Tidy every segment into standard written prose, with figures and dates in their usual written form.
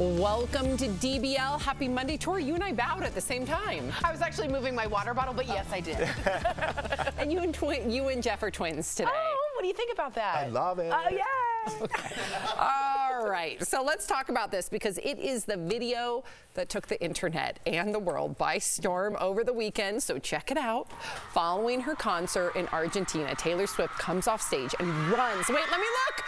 Welcome to DBL. Happy Monday. Tori, you and I bowed at the same time. I was actually moving my water bottle, but yes, I did. And you and Jeff are twins today. Oh, what do you think about that? I love it. Oh, yeah. Okay. All right. So let's talk about this because it is the video that took the internet and the world by storm over the weekend. So check it out. Following her concert in Argentina, Taylor Swift comes off stage and runs. Wait, let me look.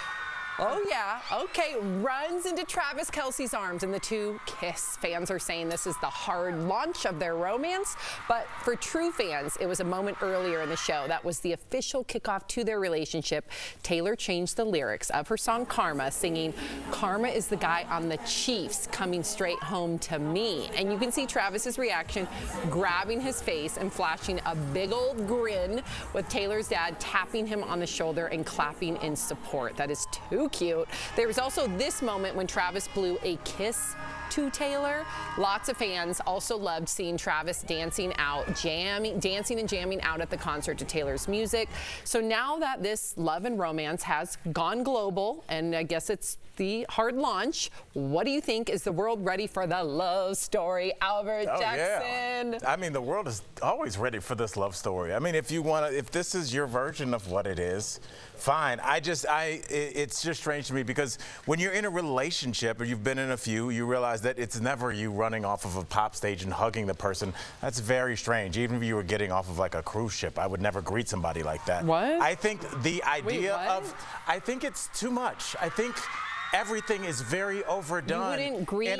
Oh, yeah. Okay. Runs into Travis Kelce's arms and the two kiss. Fans are saying this is the hard launch of their romance. But for true fans, it was a moment earlier in the show. That was the official kickoff to their relationship. Taylor changed the lyrics of her song Karma, singing, "Karma is the guy on the Chiefs coming straight home to me." And you can see Travis's reaction, grabbing his face and flashing a big old grin with Taylor's dad tapping him on the shoulder and clapping in support. That is too cute. There was also this moment when Travis blew a kiss to Taylor. Lots of fans also loved seeing Travis dancing and jamming out at the concert to Taylor's music. So now that this love and romance has gone global, and I guess it's the hard launch, what do you think? Is the world ready for the love story, Albert Jackson? Yeah. I mean, the world is always ready for this love story. I mean, if this is your version of what it is, fine. It's just strange to me because when you're in a relationship or you've been in a few, you realize that it's never you running off of a pop stage and hugging the person. That's very strange. Even if you were getting off of like a cruise ship, I would never greet somebody like that. What? I think the idea I think it's too much. I think everything is very overdone. You wouldn't greet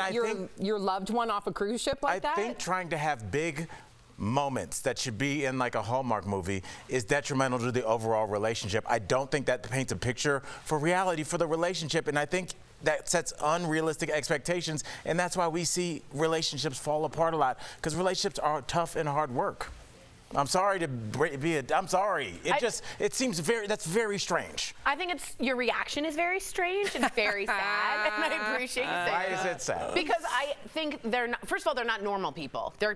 your loved one off a cruise ship like that? I think trying to have big moments that should be in like a Hallmark movie is detrimental to the overall relationship. I don't think that paints a picture for reality for the relationship, and I think that sets unrealistic expectations, and that's why we see relationships fall apart a lot, because relationships are tough and hard work. I'm sorry to be I'm sorry. It seems that's very strange. I think your reaction is very strange and very sad, and I appreciate that. Why is it sad? Because I think first of all, they're not normal people. They're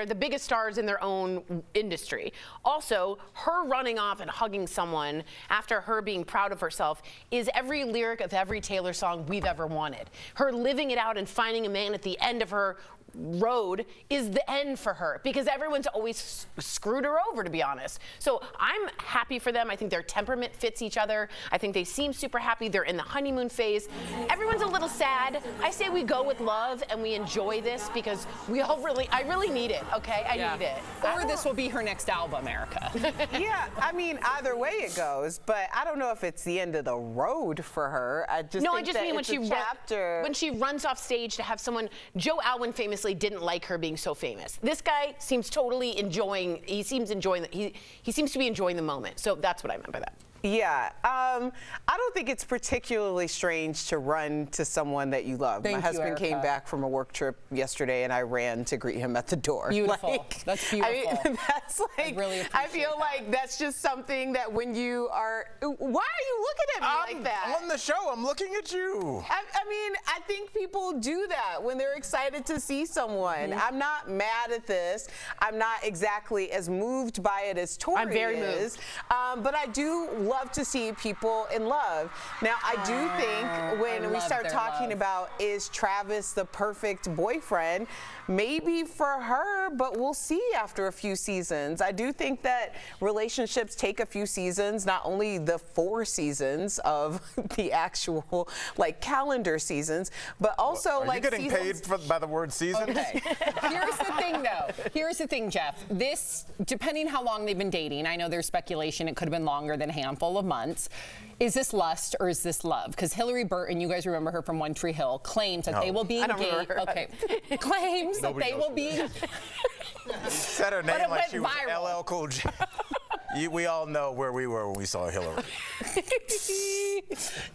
the biggest stars in their own industry. Also, her running off and hugging someone after her being proud of herself is every lyric of every Taylor song we've ever wanted. Her living it out and finding a man at the end of her road is the end for her because everyone's always screwed her over, to be honest. So I'm happy for them. I think their temperament fits each other. I think they seem super happy. They're in the honeymoon phase. Everyone's a little sad. I say we go with love and we enjoy this because I really need it, okay? I need it. Or this will be her next album, Erica. Yeah, I mean, either way it goes, but I don't know if it's the end of the road for her. I just mean when she runs off stage to have someone, Joe Alwyn famously didn't like her being so famous. This guy seems totally enjoying. He seems to be enjoying the moment. So that's what I meant by that. Yeah, I don't think it's particularly strange to run to someone that you love. My husband came back from a work trip yesterday, and I ran to greet him at the door. Beautiful. That's beautiful. I mean, that's like, I feel like that's just something that when you are, why are you looking at me like that? On the show, I'm looking at you. I mean, I think people do that when they're excited to see someone. I'm not mad at this. I'm not exactly as moved by it as Tori I'm very moved. But I do love to see people in love. Now, I do think when we start talking about is Travis the perfect boyfriend, maybe for her, but we'll see after a few seasons. I do think that relationships take a few seasons, not only the 4 seasons of the actual like calendar seasons, but also are like you getting paid by the word season? Okay. Here's the thing, though. Here's the thing, Jeff. This, depending how long they've been dating, I know there's speculation it could have been longer than a handful of months. Is this lust or is this love? Because Hillary Burton, you guys remember her from One Tree Hill, claims that they will be engaged. Okay. Claims that they will be. Said her name like she was LL Cool J. We all know where we were when we saw Hillary.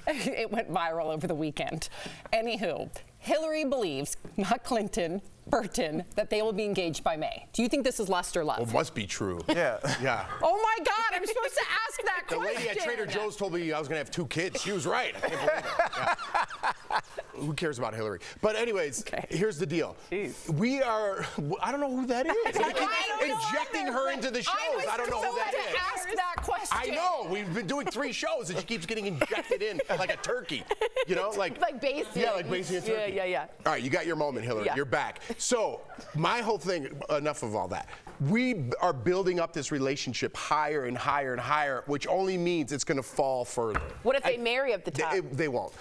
It went viral over the weekend. Anywho, Hillary believes, not Clinton, Burton, that they will be engaged by May. Do you think this is lust or love? Well, it must be true. Yeah. Yeah. Oh my God, I'm supposed to ask that The question. lady at Trader Joe's told me I was going to have 2 kids. She was right. I can't believe it. Yeah. Who cares about Hillary? But anyways, here's the deal. Jeez. We are, I don't know who that is. They keep don't know injecting her into the shows. I don't know who that is. Ask that question. I know. We've been doing 3 shows and she keeps getting injected in like a turkey. You know, like basing. Yeah, like basing a turkey. Yeah. All right, you got your moment, Hillary. Yeah. You're back. So my whole thing, enough of all that. We are building up this relationship higher and higher and higher, which only means it's going to fall further. What if they marry up the top? They won't.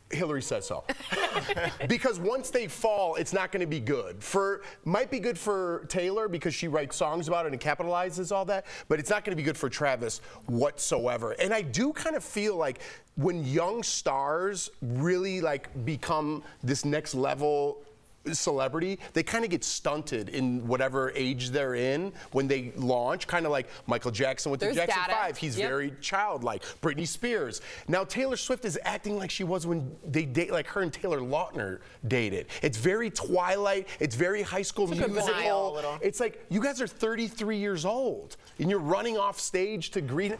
Hillary says so. Because once they fall, it's not going to be good. Might be good for Taylor because she writes songs about it and capitalizes all that, but it's not going to be good for Travis whatsoever. And I do kind of feel like when young stars really like become this next level celebrity, they kind of get stunted in whatever age they're in when they launch, kind of like Michael Jackson with the Jackson 5. He's very childlike. Britney Spears. Now Taylor Swift is acting like she was when they date, like her and Taylor Lautner dated. It's very Twilight. It's very High School Musical. It's like you guys are 33 years old and you're running off stage to greet.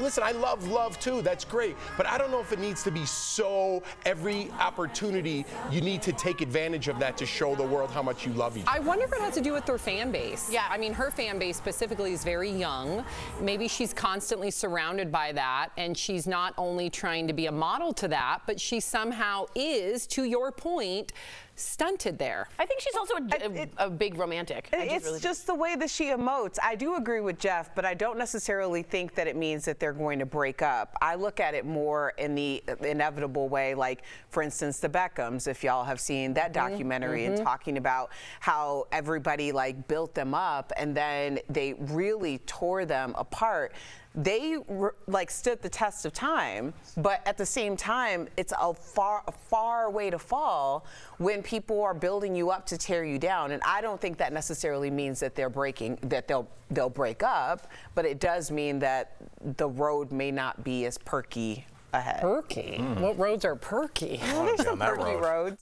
Listen, I love love too. That's great, but I don't know if it needs to be so every opportunity you need to take advantage of that to show the world how much you love each other. I wonder if it has to do with their fan base. Yeah. I mean, her fan base specifically is very young. Maybe she's constantly surrounded by that, and she's not only trying to be a model to that, but she somehow is, to your point, stunted there. I think she's also a big romantic. It's just the way that she emotes. I do agree with Jeff, but I don't necessarily think that it means that they're going to break up. I look at it more in the inevitable way, like, for instance, the Beckhams, if y'all have seen that documentary and talking about how everybody like built them up and then they really tore them apart. They like stood the test of time, but at the same time, it's a far way to fall when people are building you up to tear you down. And I don't think that necessarily means that they'll break up, but it does mean that the road may not be as perky ahead. Perky? What roads are perky? There's some Perky roads.